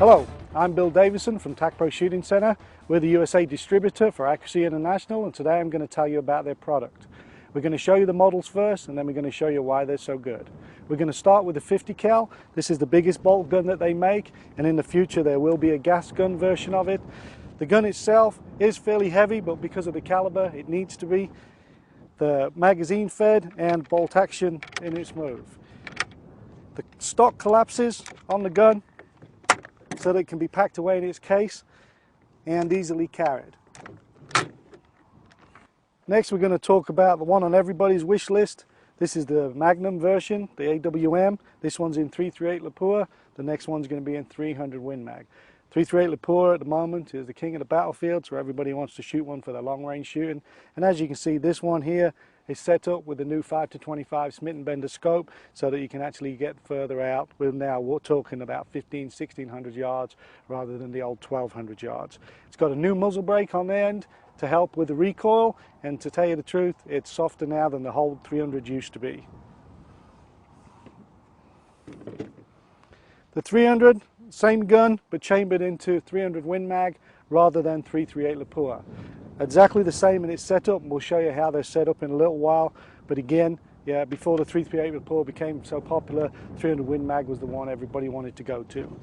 Hello, I'm Bill Davison from TAC Pro Shooting Center. We're the USA distributor for Accuracy International, and today I'm going to tell you about their product. We're going to show you the models first, and then we're going to show you why they're so good. We're going to start with the 50 cal. This is the biggest bolt gun that they make, and in the future there will be a gas gun version of it. The gun itself is fairly heavy, but because of the caliber it needs to be. The magazine fed and bolt action in its move. The stock collapses on the gun so that it can be packed away in its case and easily carried. Next, we're going to talk about the one on everybody's wish list. This is the Magnum version, the AWM. This one's in 338 Lapua. The next one's going to be in 300 Win Mag. 338 Lapua at the moment is the king of the battlefield, so everybody wants to shoot one for their long range shooting. And as you can see, this one here is set up with the new 5-25 Smith & Bender scope so that you can actually get further out. We're talking about 1600 yards rather than the old 1200 yards. It's got a new muzzle brake on the end to help with the recoil, and to tell you the truth, it's softer now than the whole 300 used to be. The 300, same gun but chambered into 300 Win Mag rather than 338 Lapua. Exactly the same in its setup, and we'll show you how they're set up in a little while. But again, yeah, before the 338 Lapua became so popular, 300 Win Mag was the one everybody wanted to go to.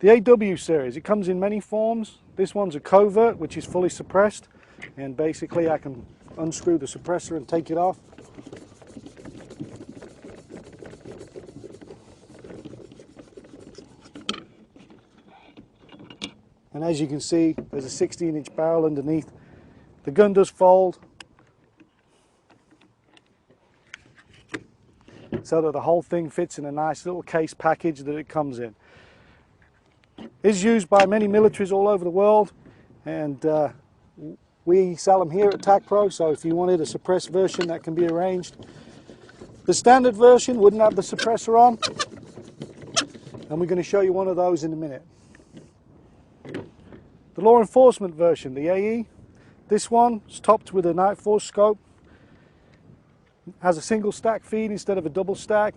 The AW series, it comes in many forms. This one's a covert, which is fully suppressed, and basically I can unscrew the suppressor and take it off. And as you can see, there's a 16-inch barrel underneath. The gun does fold so that the whole thing fits in a nice little case package that it comes in. It's used by many militaries all over the world, and we sell them here at TAC Pro, so if you wanted a suppressed version, that can be arranged. The standard version wouldn't have the suppressor on, and we're going to show you one of those in a minute. The law enforcement version, the AE, this one is topped with a Night Force scope, has a single stack feed instead of a double stack,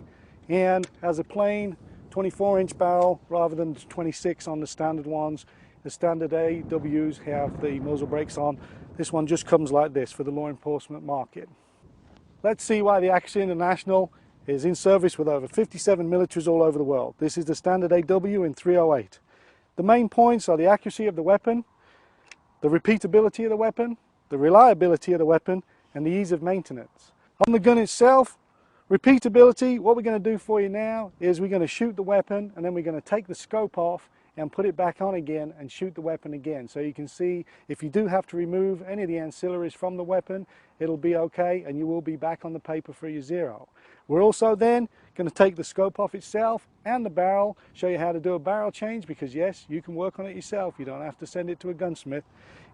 and has a plain 24-inch barrel rather than 26 on the standard ones. The standard AWs have the muzzle brakes on. This one just comes like this for the law enforcement market. Let's see why the Accuracy International is in service with over 57 militaries all over the world. This is the standard AW in 308. The main points are the accuracy of the weapon, the repeatability of the weapon, the reliability of the weapon, and the ease of maintenance. On the gun itself, repeatability, what we're going to do for you now is we're going to shoot the weapon, and then we're going to take the scope off and put it back on again and shoot the weapon again. So you can see if you do have to remove any of the ancillaries from the weapon, it'll be okay, and you will be back on the paper for your zero. We're also then going to take the scope off itself and the barrel, show you how to do a barrel change, because yes, you can work on it yourself. You don't have to send it to a gunsmith.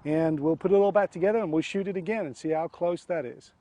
And we'll put it all back together and we'll shoot it again and see how close that is.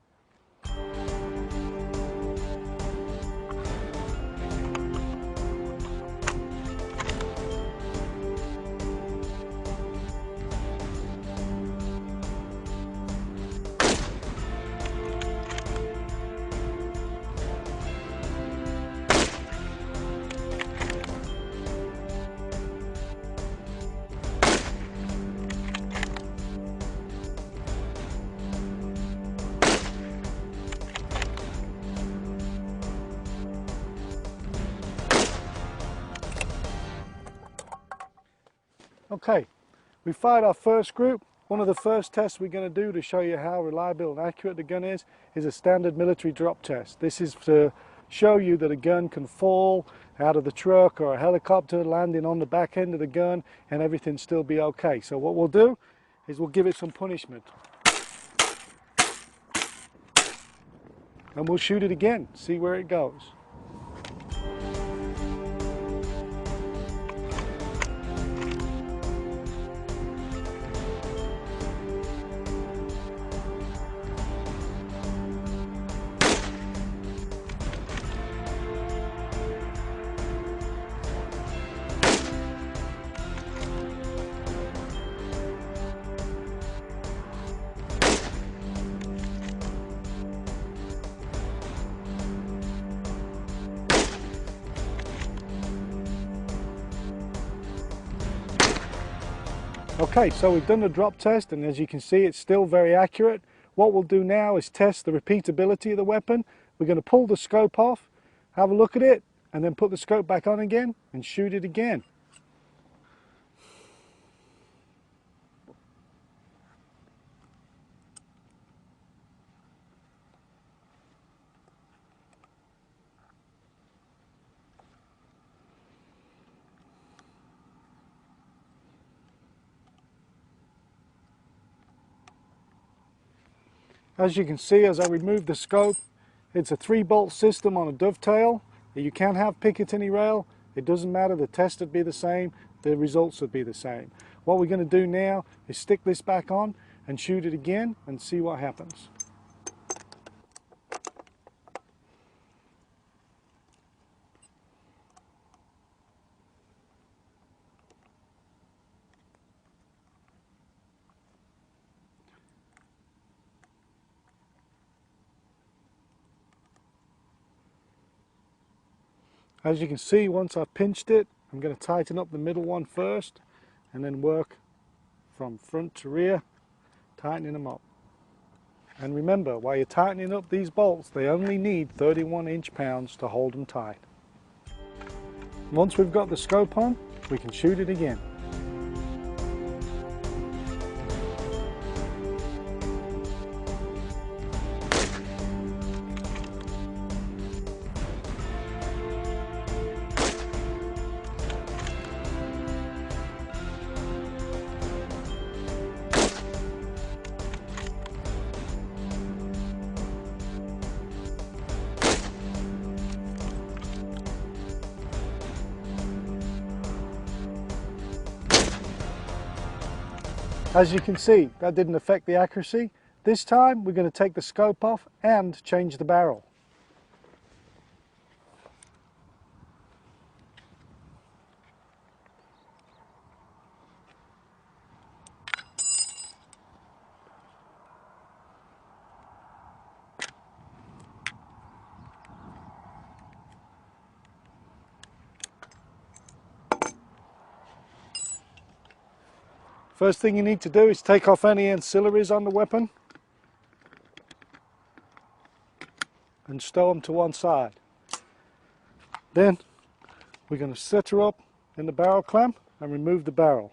Okay, we fired our first group. One of the first tests we're going to do to show you how reliable and accurate the gun is a standard military drop test. This is to show you that a gun can fall out of the truck or a helicopter landing on the back end of the gun and everything still be okay. So what we'll do is we'll give it some punishment. And we'll shoot it again, see where it goes. Okay, so we've done the drop test, and as you can see it's still very accurate. What we'll do now is test the repeatability of the weapon. We're going to pull the scope off, have a look at it, and then put the scope back on again and shoot it again. As you can see, as I remove the scope, it's a 3-bolt system on a dovetail. You can have Picatinny rail. It doesn't matter, the test would be the same, the results would be the same. What we're going to do now is stick this back on and shoot it again and see what happens. As you can see, once I've pinched it, I'm going to tighten up the middle one first and then work from front to rear, tightening them up. And remember, while you're tightening up these bolts, they only need 31 inch-pounds to hold them tight. Once we've got the scope on, we can shoot it again. As you can see, that didn't affect the accuracy. This time we're going to take the scope off and change the barrel. First thing you need to do is take off any ancillaries on the weapon and stow them to one side. Then we're going to set her up in the barrel clamp and remove the barrel.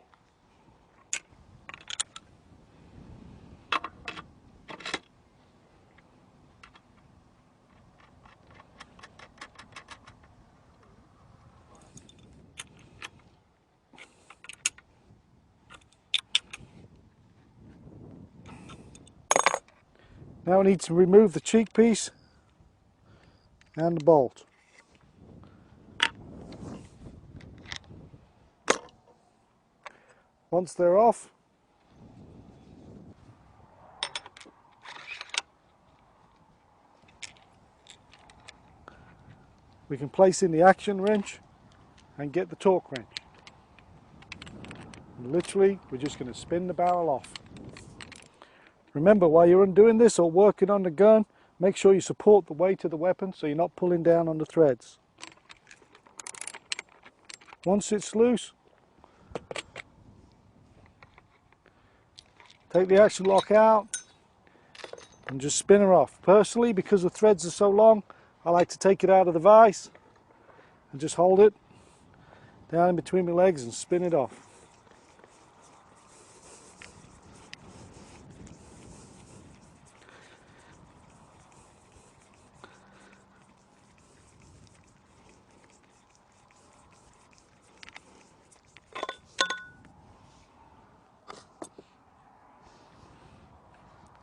Now we need to remove the cheek piece and the bolt. Once they're off, we can place in the action wrench and get the torque wrench. And literally, we're just going to spin the barrel off. Remember, while you're undoing this or working on the gun, make sure you support the weight of the weapon so you're not pulling down on the threads. Once it's loose, take the action lock out and just spin her off. Personally, because the threads are so long, I like to take it out of the vise and just hold it down in between my legs and spin it off.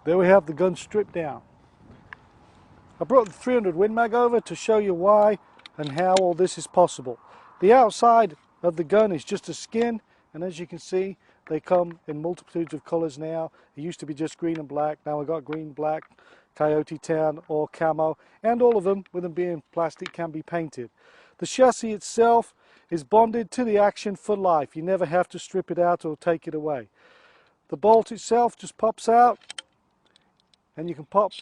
There we have the gun stripped down. I brought the 300 Win Mag over to show you why and how all this is possible. The outside of the gun is just a skin, and as you can see, they come in multitudes of colors now. It used to be just green and black, now I've got green, black, coyote tan or camo, and all of them, with them being plastic, can be painted. The chassis itself is bonded to the action for life. You never have to strip it out or take it away. The bolt itself just pops out, and you can pop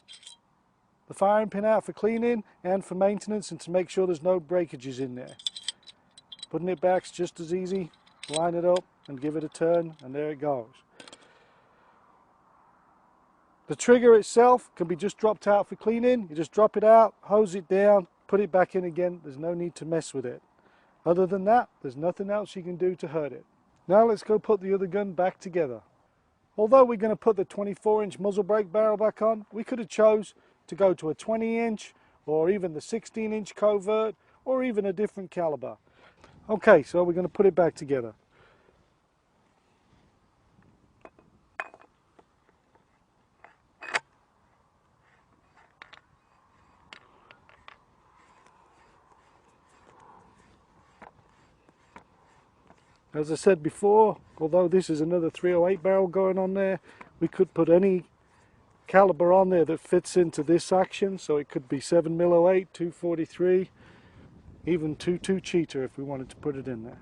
the firing pin out for cleaning and for maintenance and to make sure there's no breakages in there. Putting it back's just as easy line it up and give it a turn, and there it goes. The trigger itself can be just dropped out for cleaning. You just drop it out, hose it down, put it back in again. There's no need to mess with it. Other than that, there's nothing else you can do to hurt it. Now let's go put the other gun back together. Although we're going to put the 24-inch muzzle brake barrel back on, we could have chose to go to a 20-inch or even the 16-inch covert or even a different caliber. Okay, so we're going to put it back together. As I said before, although this is another 308 barrel going on there, we could put any caliber on there that fits into this action. So it could be 7mm 08, 243, even 22 cheater if we wanted to put it in there.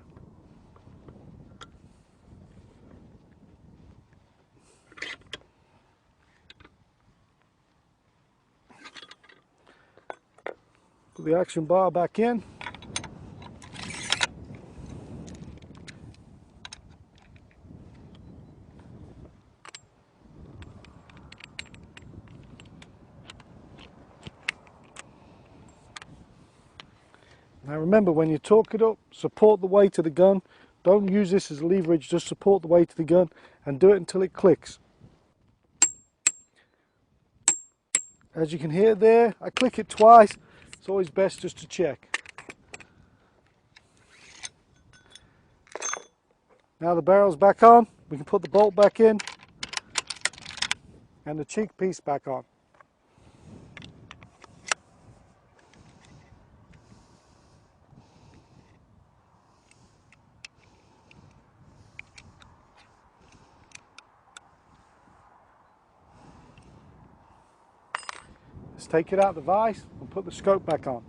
Put the action bar back in. Now remember, when you torque it up, support the weight of the gun. Don't use this as leverage, just support the weight of the gun and do it until it clicks. As you can hear there, I click it twice. It's always best just to check. Now the barrel's back on, we can put the bolt back in and the cheek piece back on. Let's take it out of the vise and put the scope back on.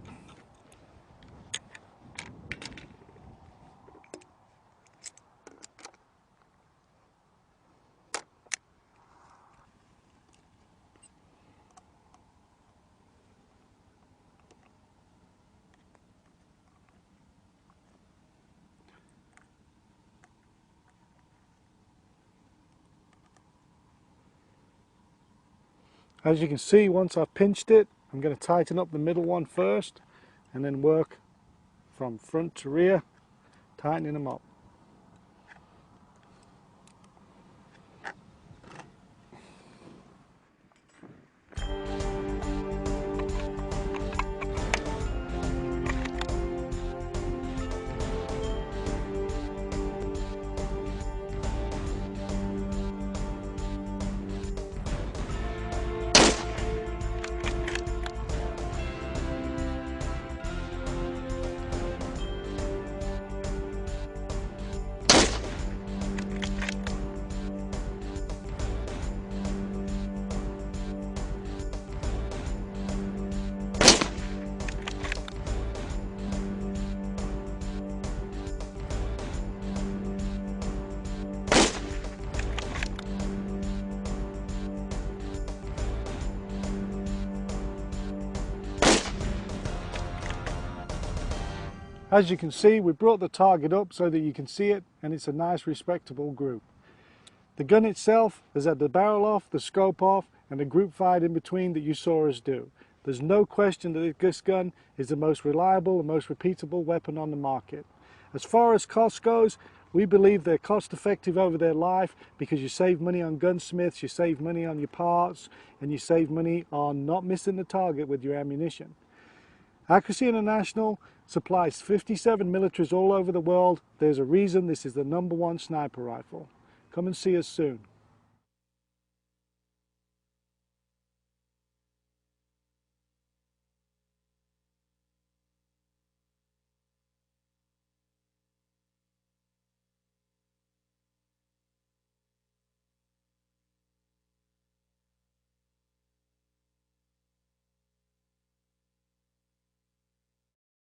As you can see, once I've pinched it, I'm going to tighten up the middle one first and then work from front to rear, tightening them up. As you can see, we brought the target up so that you can see it, and it's a nice respectable group. The gun itself has had the barrel off, the scope off, and the group fired in between that you saw us do. There's no question that this gun is the most reliable and most repeatable weapon on the market. As far as cost goes, we believe they're cost effective over their life because you save money on gunsmiths, you save money on your parts, and you save money on not missing the target with your ammunition. Accuracy International supplies 57 militaries all over the world. There's a reason this is the #1 sniper rifle. Come and see us soon.